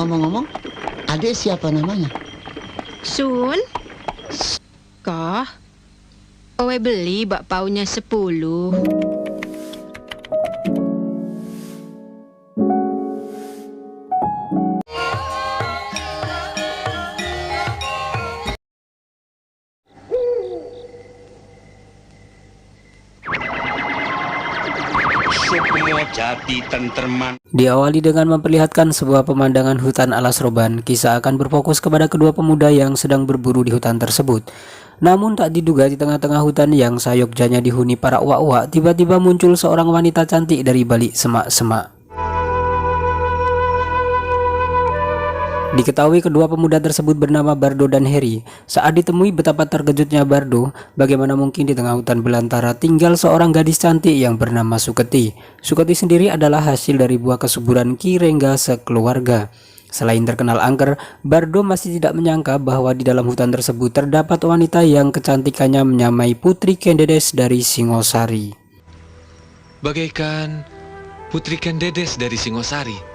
Ngomong-ngomong, adik siapa namanya? Sun? Kah? Kowe beli bakpaunya 10. Jadi tentreman. Diawali dengan memperlihatkan sebuah pemandangan hutan alas roban, kisah akan berfokus kepada kedua pemuda yang sedang berburu di hutan tersebut. Namun tak diduga di tengah-tengah hutan yang sayokjanya dihuni para uak-uak, tiba-tiba muncul seorang wanita cantik dari balik semak-semak. Diketahui kedua pemuda tersebut bernama Bardo dan Harry. Saat ditemui betapa terkejutnya Bardo, bagaimana mungkin di tengah hutan belantara tinggal seorang gadis cantik yang bernama Suketi. Suketi sendiri adalah hasil dari buah kesuburan Ki Rengga sekeluarga. Selain terkenal angker, Bardo masih tidak menyangka bahwa di dalam hutan tersebut terdapat wanita yang kecantikannya menyamai Putri Kendedes dari Singosari. Bagaikan Putri Kendedes dari Singosari.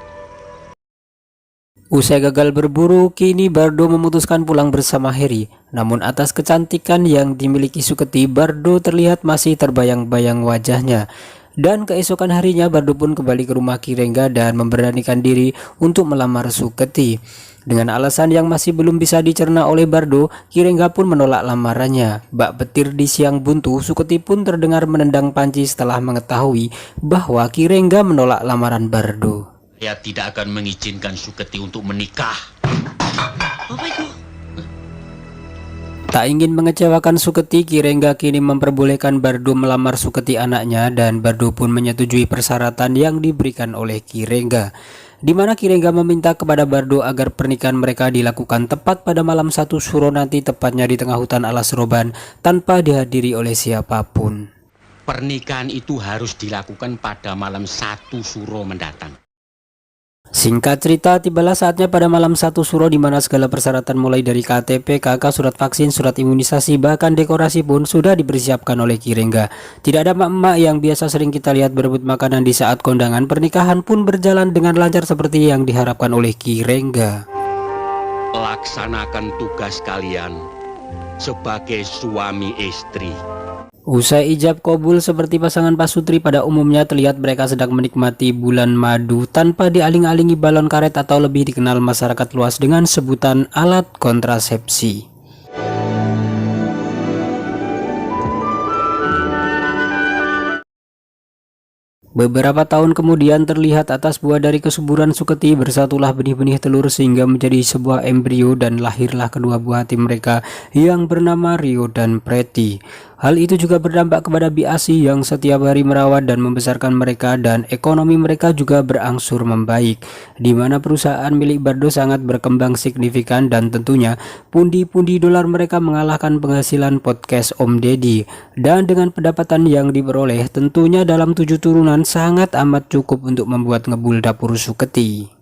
Usai gagal berburu, kini Bardo memutuskan pulang bersama Harry. Namun atas kecantikan yang dimiliki Suketi, Bardo terlihat masih terbayang-bayang wajahnya. Dan keesokan harinya Bardo pun kembali ke rumah Ki Rengga dan memberanikan diri untuk melamar Suketi. Dengan alasan yang masih belum bisa dicerna oleh Bardo, Ki Rengga pun menolak lamarannya. Bak petir di siang buntu, Suketi pun terdengar menendang panci setelah mengetahui bahwa Ki Rengga menolak lamaran Bardo. Saya tidak akan mengizinkan Suketi untuk menikah. Apa itu? Tak ingin mengecewakan Suketi, Ki Rengga kini memperbolehkan Bardo melamar Suketi anaknya dan Bardo pun menyetujui persyaratan yang diberikan oleh Ki Rengga. Di mana Ki Rengga meminta kepada Bardo agar pernikahan mereka dilakukan tepat pada malam 1 Suro nanti, tepatnya di tengah hutan alas roban tanpa dihadiri oleh siapapun. Pernikahan itu harus dilakukan pada malam 1 Suro mendatang. Singkat cerita, tibalah saatnya pada malam 1 Suro di mana segala persyaratan mulai dari KTP, KK, surat vaksin, surat imunisasi, bahkan dekorasi pun sudah dipersiapkan oleh Ki Rengga. Tidak ada emak-emak yang biasa sering kita lihat berebut makanan di saat kondangan. Pernikahan pun berjalan dengan lancar seperti yang diharapkan oleh Ki Rengga. Laksanakan tugas kalian sebagai suami istri. Usai ijab kabul seperti pasangan pasutri pada umumnya, terlihat mereka sedang menikmati bulan madu tanpa dialing-alingi balon karet atau lebih dikenal masyarakat luas dengan sebutan alat kontrasepsi. Beberapa tahun kemudian terlihat atas buah dari kesuburan Suketi bersatulah benih-benih telur sehingga menjadi sebuah embrio dan lahirlah kedua buah hati mereka yang bernama Rio dan Preti. Hal itu juga berdampak kepada Biasi yang setiap hari merawat dan membesarkan mereka, dan ekonomi mereka juga berangsur membaik, di mana perusahaan milik Bardo sangat berkembang signifikan dan tentunya pundi-pundi dolar mereka mengalahkan penghasilan podcast Om Deddy. Dan dengan pendapatan yang diperoleh tentunya dalam 7 turunan sangat amat cukup untuk membuat ngebul dapur Suketi.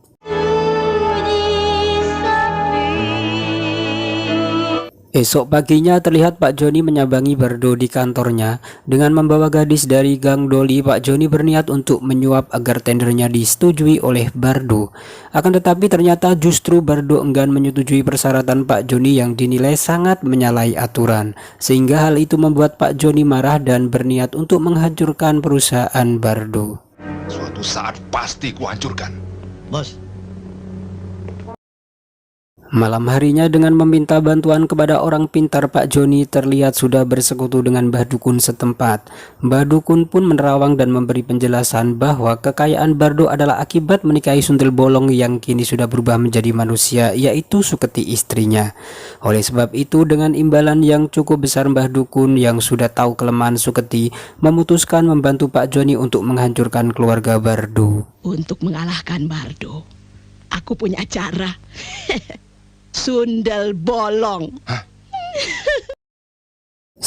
Esok paginya terlihat Pak Joni menyambangi Bardo di kantornya. Dengan membawa gadis dari Gang Doli, Pak Joni berniat untuk menyuap agar tendernya disetujui oleh Bardo. Akan tetapi ternyata justru Bardo enggan menyetujui persyaratan Pak Joni yang dinilai sangat menyalahi aturan. Sehingga hal itu membuat Pak Joni marah dan berniat untuk menghancurkan perusahaan Bardo. Suatu saat pasti kuhancurkan. Bos, Malam harinya dengan meminta bantuan kepada orang pintar, Pak Joni terlihat sudah bersekutu dengan Mbah Dukun setempat. Mbah Dukun pun menerawang dan memberi penjelasan bahwa kekayaan Bardo adalah akibat menikahi Sundel Bolong yang kini sudah berubah menjadi manusia, yaitu Suketi istrinya. Oleh sebab itu, dengan imbalan yang cukup besar, Mbah Dukun yang sudah tahu kelemahan Suketi memutuskan membantu Pak Joni untuk menghancurkan keluarga Bardo. Untuk mengalahkan Bardo, aku punya cara. Sundel Bolong.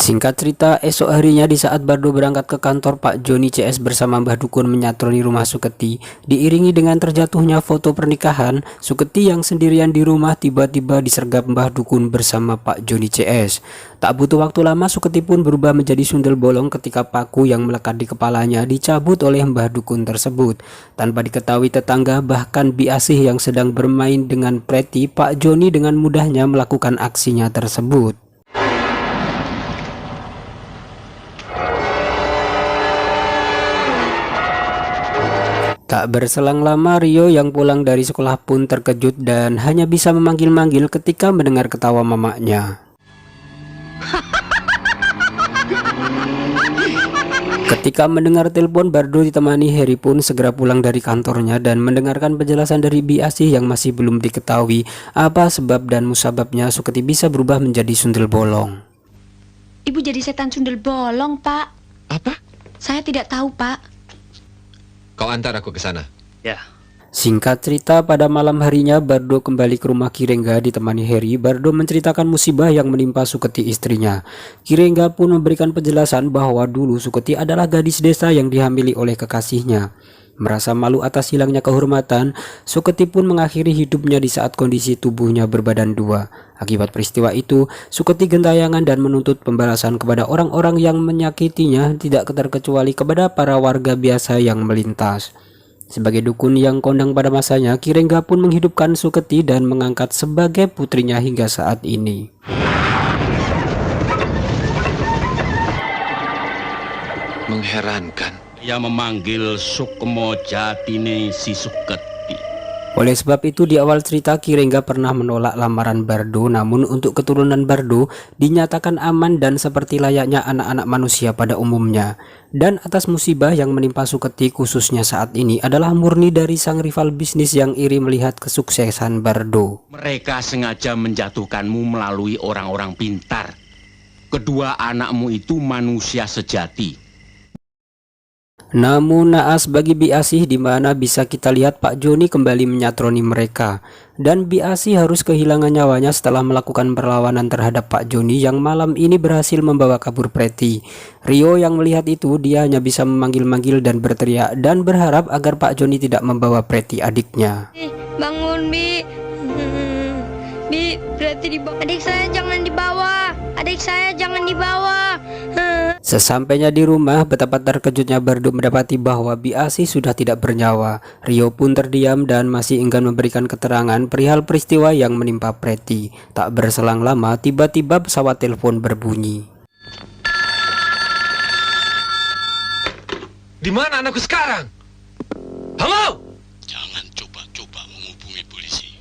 Singkat cerita, esok harinya di saat Bardo berangkat ke kantor, Pak Joni CS bersama Mbah Dukun menyatroni rumah Suketi. Diiringi dengan terjatuhnya foto pernikahan, Suketi yang sendirian di rumah tiba-tiba disergap Mbah Dukun bersama Pak Joni CS. Tak butuh waktu lama, Suketi pun berubah menjadi sundel bolong ketika paku yang melekat di kepalanya dicabut oleh Mbah Dukun tersebut. Tanpa diketahui tetangga, bahkan Biasih yang sedang bermain dengan Preti, Pak Joni dengan mudahnya melakukan aksinya tersebut. Tak berselang lama, Rio yang pulang dari sekolah pun terkejut dan hanya bisa memanggil-manggil ketika mendengar ketawa mamanya. Ketika mendengar telepon, Bardo ditemani Harry pun segera pulang dari kantornya dan mendengarkan penjelasan dari Biasih yang masih belum diketahui apa sebab dan musababnya Suketi bisa berubah menjadi sundel bolong. Ibu jadi setan sundel bolong, Pak. Apa? Saya tidak tahu, Pak. Kau antar aku ke sana. Singkat cerita, pada malam harinya Bardo kembali ke rumah Kirengga ditemani Harry. Bardo menceritakan musibah yang menimpa Suketi istrinya. Kirengga pun memberikan penjelasan bahwa dulu Suketi adalah gadis desa yang dihamili oleh kekasihnya. Merasa malu atas hilangnya kehormatan, Suketi pun mengakhiri hidupnya di saat kondisi tubuhnya berbadan dua. Akibat peristiwa itu, Suketi gentayangan dan menuntut pembalasan kepada orang-orang yang menyakitinya, tidak terkecuali kepada para warga biasa yang melintas. Sebagai dukun yang kondang pada masanya, Kirengga pun menghidupkan Suketi dan mengangkat sebagai putrinya hingga saat ini. Mengherankan. Ia memanggil Sukmo Jatine si Suketi. Oleh sebab itu, di awal cerita Kirengga pernah menolak lamaran Bardo, namun untuk keturunan Bardo dinyatakan aman dan seperti layaknya anak-anak manusia pada umumnya. Dan atas musibah yang menimpa Suketi khususnya saat ini adalah murni dari sang rival bisnis yang iri melihat kesuksesan Bardo. Mereka sengaja menjatuhkanmu melalui orang-orang pintar. Kedua anakmu itu manusia sejati. Namun naas bagi Biasih, di mana bisa kita lihat Pak Joni kembali menyatroni mereka. Dan Biasih harus kehilangan nyawanya setelah melakukan perlawanan terhadap Pak Joni yang malam ini berhasil membawa kabur Preti. Rio yang melihat itu, dia hanya bisa memanggil-manggil dan berteriak dan berharap agar Pak Joni tidak membawa Preti adiknya. Bangun, Bi. Bi, Preti dibawa. Adik saya jangan dibawa. Adik saya jangan dibawa. Sesampainya di rumah, betapa terkejutnya Bardo mendapati bahwa Biasih sudah tidak bernyawa. Rio pun terdiam dan masih enggan memberikan keterangan perihal peristiwa yang menimpa Preti. Tak berselang lama, tiba-tiba pesawat telepon berbunyi. Di mana anakku sekarang? Halo? Jangan coba-coba menghubungi polisi.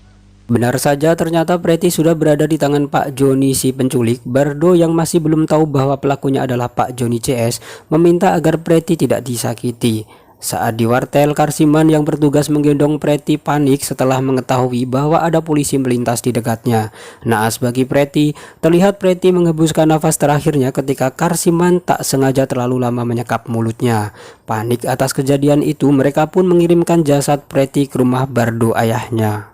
Benar saja, ternyata Preti sudah berada di tangan Pak Joni si penculik. Bardo yang masih belum tahu bahwa pelakunya adalah Pak Joni CS meminta agar Preti tidak disakiti. Saat di wartel, Karsiman yang bertugas menggendong Preti panik setelah mengetahui bahwa ada polisi melintas di dekatnya. Naas bagi Preti, terlihat Preti menghembuskan nafas terakhirnya ketika Karsiman tak sengaja terlalu lama menyekap mulutnya. Panik atas kejadian itu, mereka pun mengirimkan jasad Preti ke rumah Bardo ayahnya.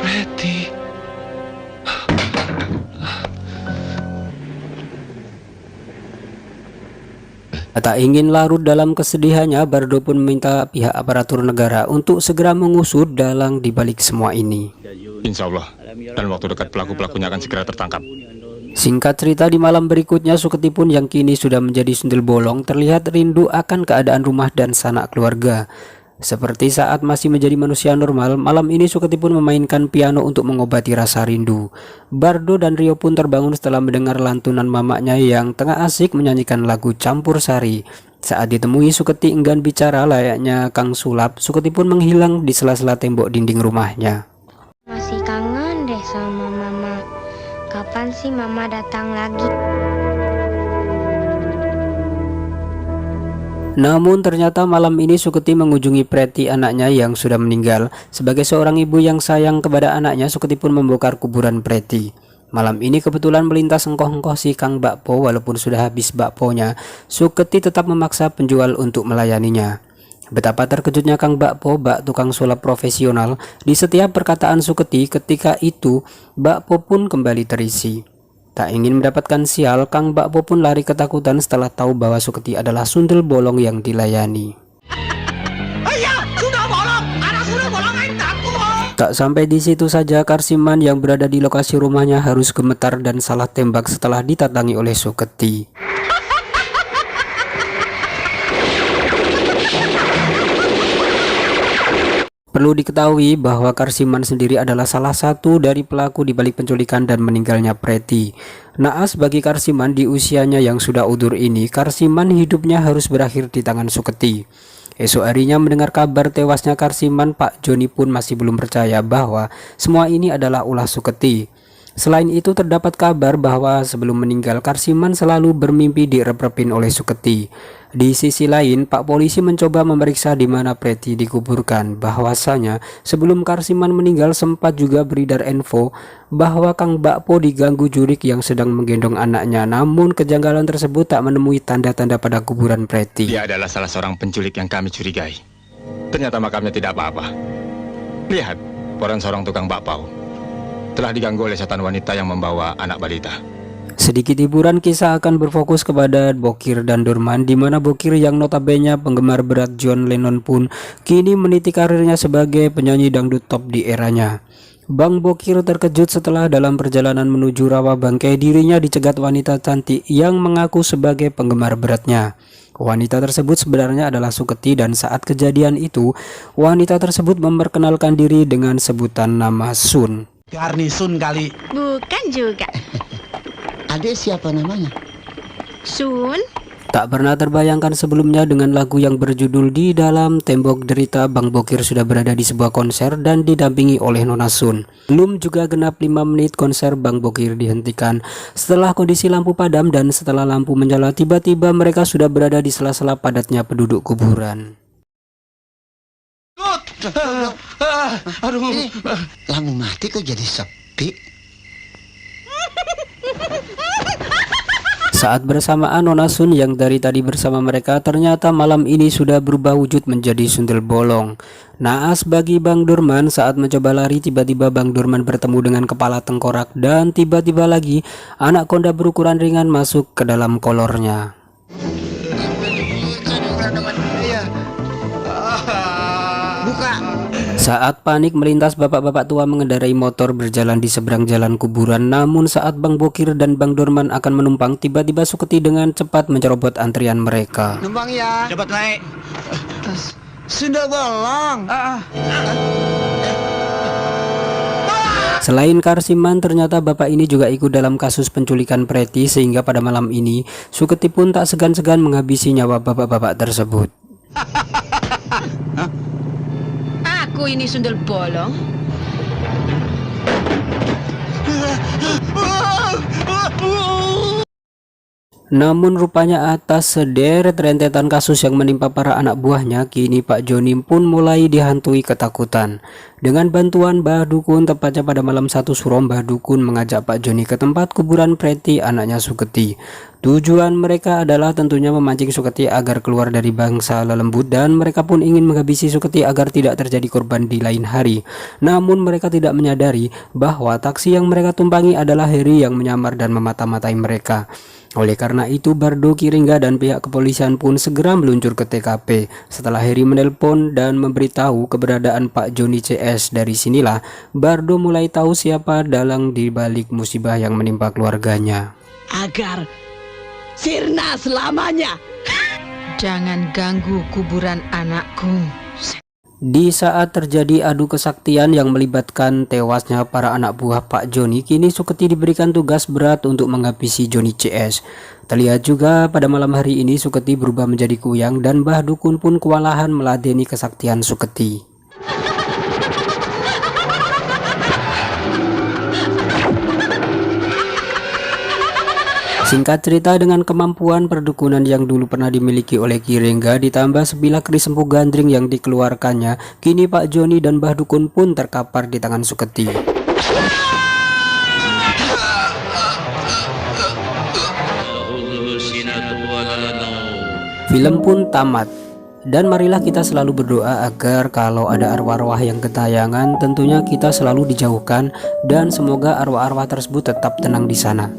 Preti. Tak ingin larut dalam kesedihannya, Bardo pun meminta pihak aparatur negara untuk segera mengusut dalang dibalik semua ini. Insya Allah, dan waktu dekat pelaku-pelakunya akan segera tertangkap. Singkat cerita, di malam berikutnya Suketi pun yang kini sudah menjadi sundel bolong terlihat rindu akan keadaan rumah dan sanak keluarga. Seperti saat masih menjadi manusia normal, malam ini Suketi pun memainkan piano untuk mengobati rasa rindu. Bardo dan Rio pun terbangun setelah mendengar lantunan mamanya yang tengah asik menyanyikan lagu Campur Sari. Saat ditemui, Suketi enggan bicara layaknya Kang Sulap. Suketi pun menghilang di sela-sela tembok dinding rumahnya. Masih kangen deh sama Mama. Kapan sih Mama datang lagi? Namun ternyata malam ini Suketi mengunjungi Preti, anaknya yang sudah meninggal. Sebagai seorang ibu yang sayang kepada anaknya, Suketi pun membongkar kuburan Preti. Malam ini kebetulan melintas engkoh-engkoh si Kang Bakpo. Walaupun sudah habis bakponya, Suketi tetap memaksa penjual untuk melayaninya. Betapa terkejutnya Kang Bakpo, bak tukang sulap profesional. Di setiap perkataan Suketi ketika itu, Bakpo pun kembali terisi. Tak ingin mendapatkan sial, Kang Bakpo pun lari ketakutan setelah tahu bahwa Suketi adalah sundel bolong yang dilayani. Tak sampai di situ saja, Karsiman yang berada di lokasi rumahnya harus gemetar dan salah tembak setelah ditatangi oleh Suketi. Perlu diketahui bahwa Karsiman sendiri adalah salah satu dari pelaku di balik penculikan dan meninggalnya Preti. Naas bagi Karsiman di usianya yang sudah udur ini, Karsiman hidupnya harus berakhir di tangan Suketi. Esok harinya mendengar kabar tewasnya Karsiman, Pak Joni pun masih belum percaya bahwa semua ini adalah ulah Suketi. Selain itu terdapat kabar bahwa sebelum meninggal Karsiman selalu bermimpi direp-repin oleh Suketi. Di sisi lain, Pak Polisi mencoba memeriksa di mana Preti dikuburkan. Bahwasanya sebelum Karsiman meninggal sempat juga beredar info bahwa Kang Bakpo diganggu jurik yang sedang menggendong anaknya. Namun kejanggalan tersebut tak menemui tanda-tanda pada kuburan Preti. Dia adalah salah seorang penculik yang kami curigai. Ternyata makamnya tidak apa-apa. Lihat, peran seorang tukang bakpao telah diganggu oleh setan wanita yang membawa anak balita. Sedikit hiburan, kisah akan berfokus kepada Bokir dan Dorman, di mana Bokir yang notabene penggemar berat John Lennon pun kini meniti karirnya sebagai penyanyi dangdut top di eranya. Bang Bokir terkejut setelah dalam perjalanan menuju rawa bangkai dirinya dicegat wanita cantik yang mengaku sebagai penggemar beratnya. Wanita tersebut sebenarnya adalah Suketi dan saat kejadian itu wanita tersebut memperkenalkan diri dengan sebutan nama Sun. Garnisun kali. Bukan juga. Adik siapa namanya? Sun? Tak pernah terbayangkan sebelumnya dengan lagu yang berjudul Di Dalam Tembok Derita, Bang Bokir sudah berada di sebuah konser dan didampingi oleh Nona Sun. Belum juga genap 5 menit konser Bang Bokir dihentikan setelah kondisi lampu padam, dan setelah lampu menyala tiba-tiba mereka sudah berada di sela-sela padatnya penduduk kuburan. Aduh, lampu mati kok jadi sepi? Saat bersamaan, Nona Sun yang dari tadi bersama mereka ternyata malam ini sudah berubah wujud menjadi sundel bolong. Naas bagi Bang Dorman, saat mencoba lari tiba-tiba Bang Dorman bertemu dengan kepala tengkorak dan tiba-tiba lagi anak konda berukuran ringan masuk ke dalam kolornya. Saat panik melintas, bapak-bapak tua mengendarai motor berjalan di seberang jalan kuburan. Namun saat Bang Bokir dan Bang Dorman akan menumpang, tiba-tiba Suketi dengan cepat mencerobot antrian mereka. Numpang ya. Cepat naik. Sundel bolong. Selain Karsiman, ternyata bapak ini juga ikut dalam kasus penculikan Preti, sehingga pada malam ini Suketi pun tak segan-segan menghabisi nyawa bapak-bapak tersebut. Aku ini sundel bolong. Namun rupanya atas sederet rentetan kasus yang menimpa para anak buahnya, kini Pak Joni pun mulai dihantui ketakutan. Dengan bantuan Mbah Dukun, tepatnya pada malam 1 Suro, Mbah Dukun mengajak Pak Joni ke tempat kuburan Preti, anaknya Suketi. Tujuan mereka adalah tentunya memancing Suketi agar keluar dari bangsa lelembut, dan mereka pun ingin menghabisi Suketi agar tidak terjadi korban di lain hari. Namun mereka tidak menyadari bahwa taksi yang mereka tumpangi adalah Heri yang menyamar dan memata-matai mereka. Oleh karena itu, Bardo, Kiringga, dan pihak kepolisian pun segera meluncur ke TKP. Setelah Heri menelpon dan memberitahu keberadaan Pak Joni CS, dari sinilah Bardo mulai tahu siapa dalang di balik musibah yang menimpa keluarganya. Agar sirna selamanya. Jangan ganggu kuburan anakku. Di saat terjadi adu kesaktian yang melibatkan tewasnya para anak buah Pak Joni, kini Suketi diberikan tugas berat untuk menghabisi Joni CS. Terlihat juga pada malam hari ini Suketi berubah menjadi kuyang dan Mbah Dukun pun kewalahan meladeni kesaktian Suketi. Singkat cerita, dengan kemampuan perdukunan yang dulu pernah dimiliki oleh Kiringga ditambah sebilah keris empu gandring yang dikeluarkannya, kini Pak Joni dan Mbah Dukun pun terkapar di tangan Suketi. Film pun tamat. Dan marilah kita selalu berdoa agar kalau ada arwah-arwah yang gentayangan, tentunya kita selalu dijauhkan dan semoga arwah-arwah tersebut tetap tenang di sana.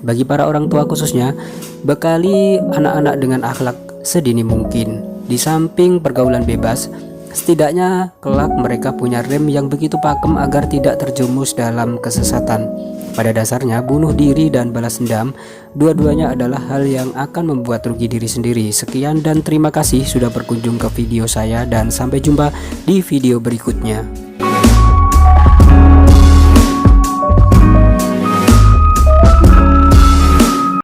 Bagi para orang tua khususnya, bekali anak-anak dengan akhlak sedini mungkin. Di samping pergaulan bebas, setidaknya kelak mereka punya rem yang begitu pakem agar tidak terjerumus dalam kesesatan. Pada dasarnya, bunuh diri dan balas dendam, dua-duanya adalah hal yang akan membuat rugi diri sendiri. Sekian dan terima kasih sudah berkunjung ke video saya, dan sampai jumpa di video berikutnya.